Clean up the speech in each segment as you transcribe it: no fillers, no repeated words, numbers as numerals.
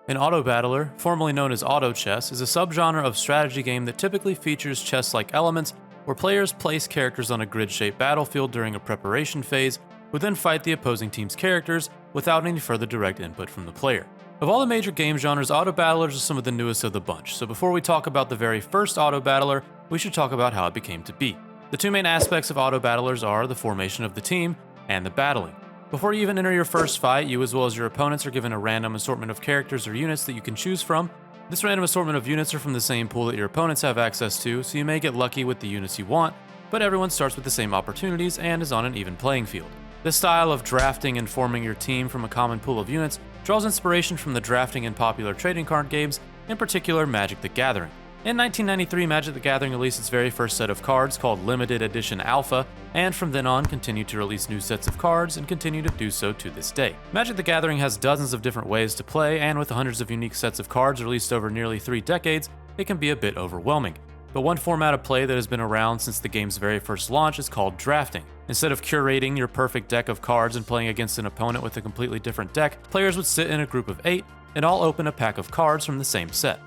An auto-battler, formerly known as auto chess, is a subgenre of strategy game that typically features chess-like elements where players place characters on a grid-shaped battlefield during a preparation phase, who then fight the opposing team's characters without any further direct input from the player. Of all the major game genres, auto-battlers are some of the newest of the bunch, so before we talk about the very first auto-battler, we should talk about how it became to be. The two main aspects of auto-battlers are the formation of the team and the battling. Before you even enter your first fight, you as well as your opponents are given a random assortment of characters or units that you can choose from. This random assortment of units are from the same pool that your opponents have access to, so you may get lucky with the units you want, but everyone starts with the same opportunities and is on an even playing field. This style of drafting and forming your team from a common pool of units draws inspiration from the drafting in popular trading card games, in particular Magic the Gathering. In 1993, Magic the Gathering released its very first set of cards called Limited Edition Alpha, and from then on continued to release new sets of cards and continue to do so to this day. Magic the Gathering has dozens of different ways to play, and with hundreds of unique sets of cards released over nearly 3 decades, it can be a bit overwhelming. But one format of play that has been around since the game's very first launch is called drafting. Instead of curating your perfect deck of cards and playing against an opponent with a completely different deck, players would sit in a group of 8 and all open a pack of cards from the same set.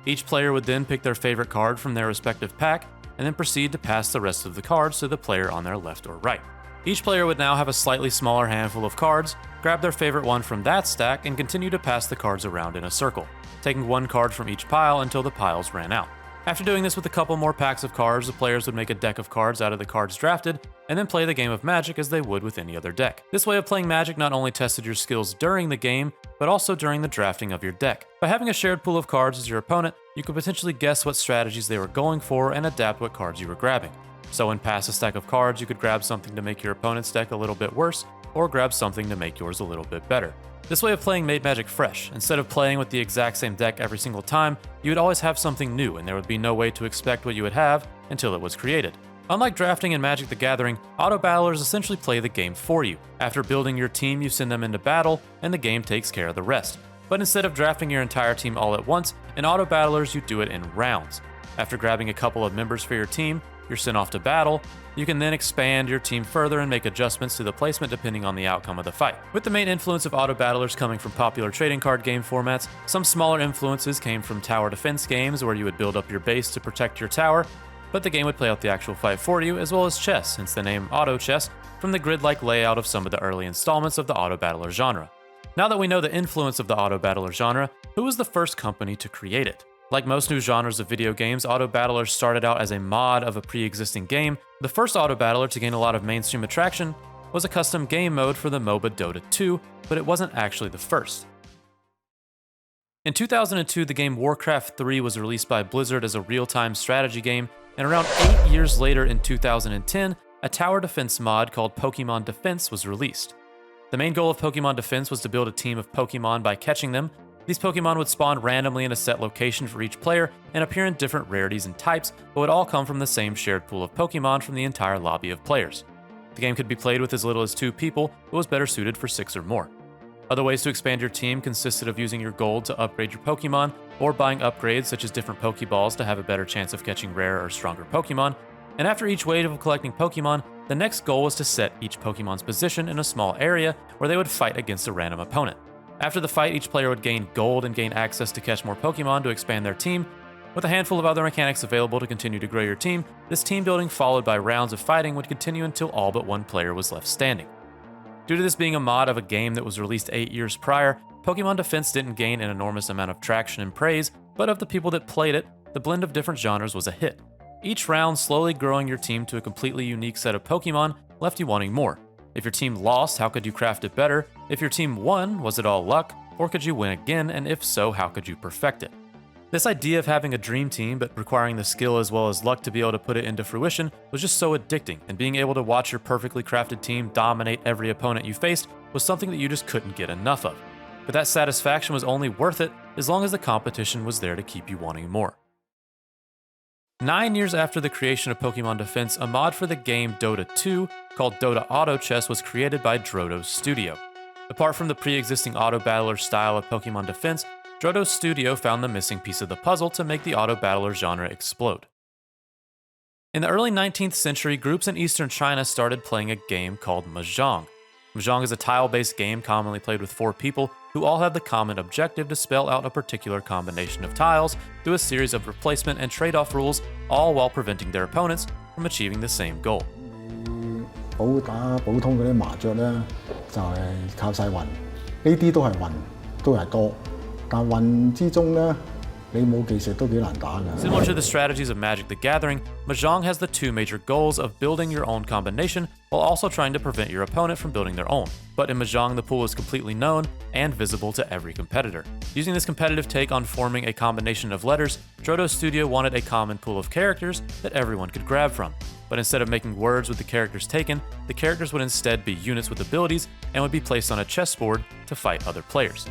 Each player would then pick their favorite card from their respective pack, and then proceed to pass the rest of the cards to the player on their left or right. Each player would now have a slightly smaller handful of cards, grab their favorite one from that stack, and continue to pass the cards around in a circle, taking one card from each pile until the piles ran out. After doing this with a couple more packs of cards, the players would make a deck of cards out of the cards drafted, and then play the game of Magic as they would with any other deck. This way of playing Magic not only tested your skills during the game, but also during the drafting of your deck. By having a shared pool of cards as your opponent, you could potentially guess what strategies they were going for and adapt what cards you were grabbing. So when past a stack of cards, you could grab something to make your opponent's deck a little bit worse, or grab something to make yours a little bit better. This way of playing made Magic fresh. Instead of playing with the exact same deck every single time, you would always have something new, and there would be no way to expect what you would have until it was created. Unlike drafting in Magic the Gathering, auto-battlers essentially play the game for you. After building your team, you send them into battle, and the game takes care of the rest. But instead of drafting your entire team all at once, in auto-battlers you do it in rounds. After grabbing a couple of members for your team, you're sent off to battle. You can then expand your team further and make adjustments to the placement depending on the outcome of the fight. With the main influence of auto-battlers coming from popular trading card game formats, some smaller influences came from tower defense games where you would build up your base to protect your tower, but the game would play out the actual fight for you, as well as chess, hence the name auto chess, from the grid-like layout of some of the early installments of the auto-battler genre. Now that we know the influence of the auto-battler genre, who was the first company to create it? Like most new genres of video games, auto-battlers started out as a mod of a pre-existing game. The first auto-battler to gain a lot of mainstream attraction was a custom game mode for the MOBA Dota 2, but it wasn't actually the first. In 2002, the game Warcraft 3 was released by Blizzard as a real-time strategy game, and around 8 years later in 2010, a tower defense mod called Pokemon Defense was released. The main goal of Pokemon Defense was to build a team of Pokemon by catching them. These Pokemon would spawn randomly in a set location for each player and appear in different rarities and types, but would all come from the same shared pool of Pokemon from the entire lobby of players. The game could be played with as little as 2 people, but was better suited for 6 or more. Other ways to expand your team consisted of using your gold to upgrade your Pokemon, or buying upgrades such as different Pokeballs to have a better chance of catching rare or stronger Pokemon, and after each wave of collecting Pokemon, the next goal was to set each Pokemon's position in a small area where they would fight against a random opponent. After the fight, each player would gain gold and gain access to catch more Pokemon to expand their team. With a handful of other mechanics available to continue to grow your team, this team building followed by rounds of fighting would continue until all but one player was left standing. Due to this being a mod of a game that was released 8 years prior, Pokemon Defense didn't gain an enormous amount of traction and praise, but of the people that played it, the blend of different genres was a hit. Each round slowly growing your team to a completely unique set of Pokemon left you wanting more. If your team lost, how could you craft it better? If your team won, was it all luck? Or could you win again, and if so, how could you perfect it? This idea of having a dream team, but requiring the skill as well as luck to be able to put it into fruition, was just so addicting, and being able to watch your perfectly crafted team dominate every opponent you faced was something that you just couldn't get enough of. But that satisfaction was only worth it as long as the competition was there to keep you wanting more. 9 years after the creation of Pokemon Defense, a mod for the game Dota 2 called Dota Auto Chess was created by Drodo's Studio. Apart from the pre-existing auto-battler style of Pokemon Defense, Drodo's Studio found the missing piece of the puzzle to make the auto-battler genre explode. In the early 19th century, groups in eastern China started playing a game called Mahjong. Mahjong is a tile-based game commonly played with 4 people who all have the common objective to spell out a particular combination of tiles through a series of replacement and trade-off rules, all while preventing their opponents from achieving the same goal. 打普通嗰啲麻雀咧，就係靠晒運，呢啲都係運，都係多。但運之中咧，你冇技術都幾難打㗎。Similar to the strategies of Magic the Gathering, Mahjong has the two major goals of building your own combination while also trying to prevent your opponent from building their own. But in Mahjong, the pool is completely known and visible to every competitor. Using this competitive take on forming a combination of letters, Drodo Studio wanted a common pool of characters that everyone could grab from. But instead of making words with the characters taken, the characters would instead be units with abilities and would be placed on a chessboard to fight other players.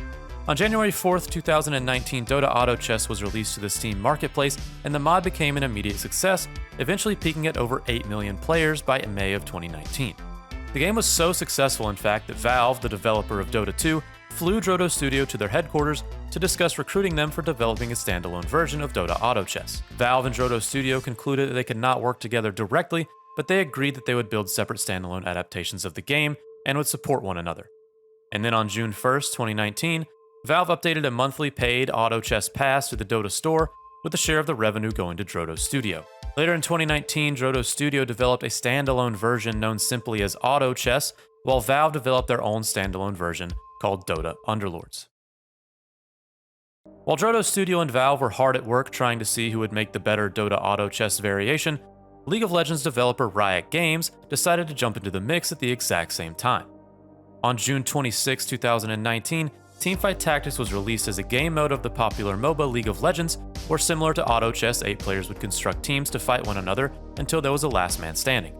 On January 4th, 2019, Dota Auto Chess was released to the Steam marketplace, and the mod became an immediate success, eventually peaking at over 8 million players by May of 2019. The game was so successful, in fact, that Valve, the developer of Dota 2, flew Drodo Studio to their headquarters to discuss recruiting them for developing a standalone version of Dota Auto Chess. Valve and Drodo Studio concluded that they could not work together directly, but they agreed that they would build separate standalone adaptations of the game and would support one another. And then on June 1st, 2019, Valve updated a monthly paid Auto Chess Pass to the Dota store, with a share of the revenue going to Drodo Studio. Later in 2019, Drodo Studio developed a standalone version known simply as Auto Chess, while Valve developed their own standalone version called Dota Underlords. While Drodo Studio and Valve were hard at work trying to see who would make the better Dota Auto Chess variation, League of Legends developer Riot Games decided to jump into the mix at the exact same time. On June 26, 2019, Teamfight Tactics was released as a game mode of the popular MOBA League of Legends, where similar to Auto Chess, 8 players would construct teams to fight one another until there was a last man standing.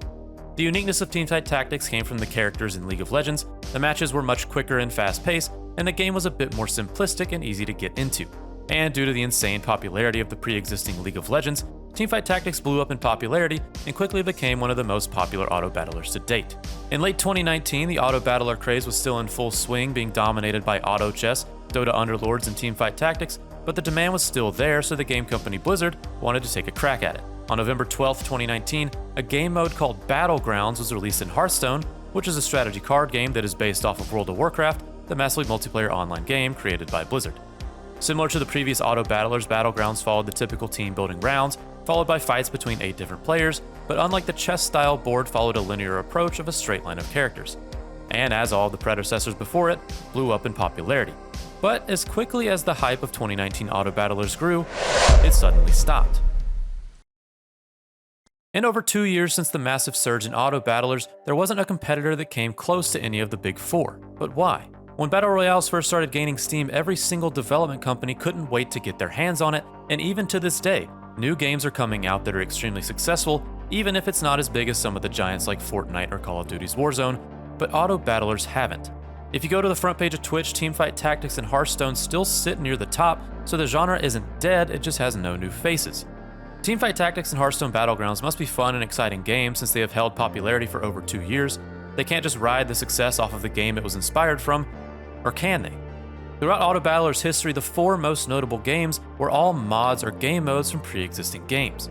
The uniqueness of Teamfight Tactics came from the characters in League of Legends. The matches were much quicker and fast-paced, and the game was a bit more simplistic and easy to get into. And due to the insane popularity of the pre-existing League of Legends, Teamfight Tactics blew up in popularity and quickly became one of the most popular auto-battlers to date. In late 2019, the auto-battler craze was still in full swing, being dominated by Auto Chess, Dota Underlords, and Teamfight Tactics, but the demand was still there, so the game company Blizzard wanted to take a crack at it. On November 12, 2019, a game mode called Battlegrounds was released in HEARTHSTONE, which is a strategy card game that is based off of World of Warcraft, the massively multiplayer online game created by Blizzard. Similar to the previous Auto Battlers, Battlegrounds followed the typical team-building rounds, followed by fights between 8 different players, but unlike the chess-style board, followed a linear approach of a straight line of characters. And as all the predecessors before it, blew up in popularity. But as quickly as the hype of 2019 Auto Battlers grew, it suddenly stopped. In over 2 years since the massive surge in Auto Battlers, there wasn't a competitor that came close to any of the big four. But why? When Battle Royales first started gaining steam, every single development company couldn't wait to get their hands on it, and even to this day, new games are coming out that are extremely successful, even if it's not as big as some of the giants like Fortnite or Call of Duty's Warzone, but Auto Battlers haven't. If you go to the front page of Twitch, Teamfight Tactics and Hearthstone still sit near the top, so the genre isn't dead, it just has no new faces. Teamfight Tactics and Hearthstone Battlegrounds must be fun and exciting games since they have held popularity for over 2 years. They can't just ride the success off of the game it was inspired from, or can they? Throughout Auto Battlers' history, the 4 most notable games were all mods or game modes from pre-existing games.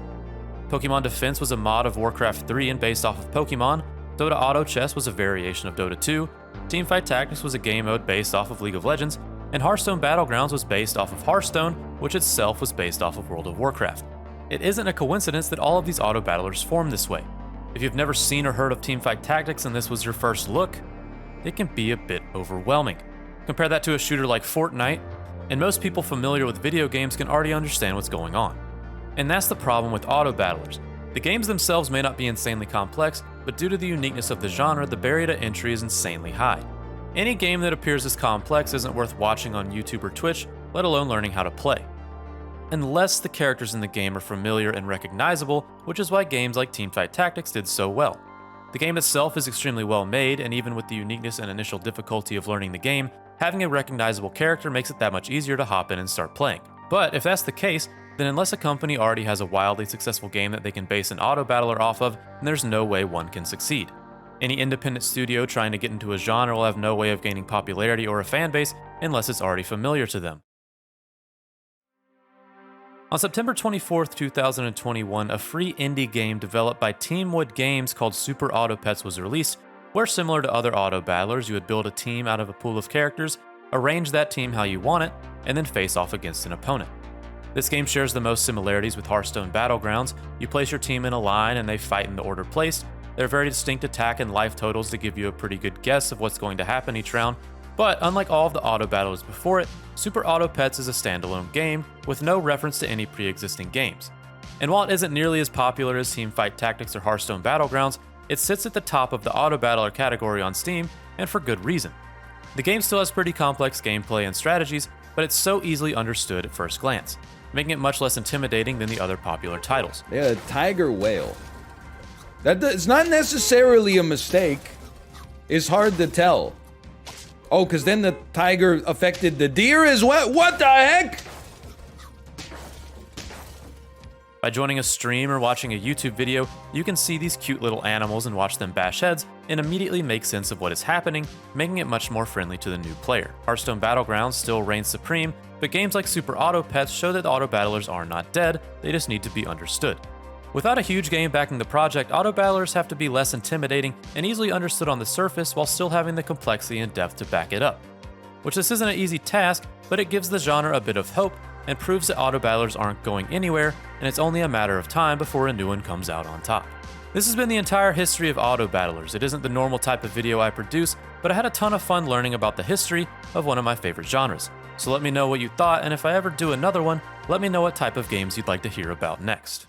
Pokemon Defense was a mod of Warcraft 3 and based off of Pokemon, Dota Auto Chess was a variation of Dota 2, Teamfight Tactics was a game mode based off of League of Legends, and Hearthstone Battlegrounds was based off of Hearthstone, which itself was based off of World of Warcraft. It isn't a coincidence that all of these Auto Battlers form this way. If you've never seen or heard of Teamfight Tactics and this was your first look, it can be a bit overwhelming. Compare that to a shooter like Fortnite, and most people familiar with video games can already understand what's going on. And that's the problem with Auto Battlers. The games themselves may not be insanely complex, but due to the uniqueness of the genre, the barrier to entry is insanely high. Any game that appears as complex isn't worth watching on YouTube or Twitch, let alone learning how to play. Unless the characters in the game are familiar and recognizable, which is why games like Teamfight Tactics did so well. The game itself is extremely well made, and even with the uniqueness and initial difficulty of learning the game, having a recognizable character makes it that much easier to hop in and start playing. But if that's the case, then unless a company already has a wildly successful game that they can base an auto battler off of, then there's no way one can succeed. Any independent studio trying to get into a genre will have no way of gaining popularity or a fanbase unless it's already familiar to them. On September 24, 2021, a free indie game developed by Teamwood Games called Super Auto Pets was released, where similar to other auto battlers, you would build a team out of a pool of characters arrange that team how you want it, and then face off against an opponent. This game shares the most similarities with Hearthstone Battlegrounds. You place your team in a line and they fight in the order placed. There are very distinct attack and life totals to give you a pretty good guess of what's going to happen each round, but unlike all of the auto battlers before it, Super Auto Pets is a standalone game with no reference to any pre-existing games. And while it isn't nearly as popular as Teamfight Tactics or Hearthstone Battlegrounds, it sits at the top of the auto battler category on Steam, and for good reason. The game still has pretty complex gameplay and strategies, but it's so easily understood at first glance, making it much less intimidating than the other popular titles. Yeah, tiger whale. It's not necessarily a mistake. It's hard to tell. Oh, because then the tiger affected the deer as well? What the heck? By joining a stream or watching a YouTube video, you can see these cute little animals and watch them bash heads, and immediately make sense of what is happening, making it much more friendly to the new player. Hearthstone Battlegrounds still reigns supreme, but games like Super Auto Pets show that auto battlers are not dead, they just need to be understood. Without a huge game backing the project, auto battlers have to be less intimidating and easily understood on the surface while still having the complexity and depth to back it up. Which this isn't an easy task, but it gives the genre a bit of hope and proves that auto battlers aren't going anywhere, and it's only a matter of time before a new one comes out on top. This has been the entire history of auto battlers. It isn't the normal type of video I produce, but I had a ton of fun learning about the history of one of my favorite genres. So let me know what you thought, and if I ever do another one, let me know what type of games you'd like to hear about next.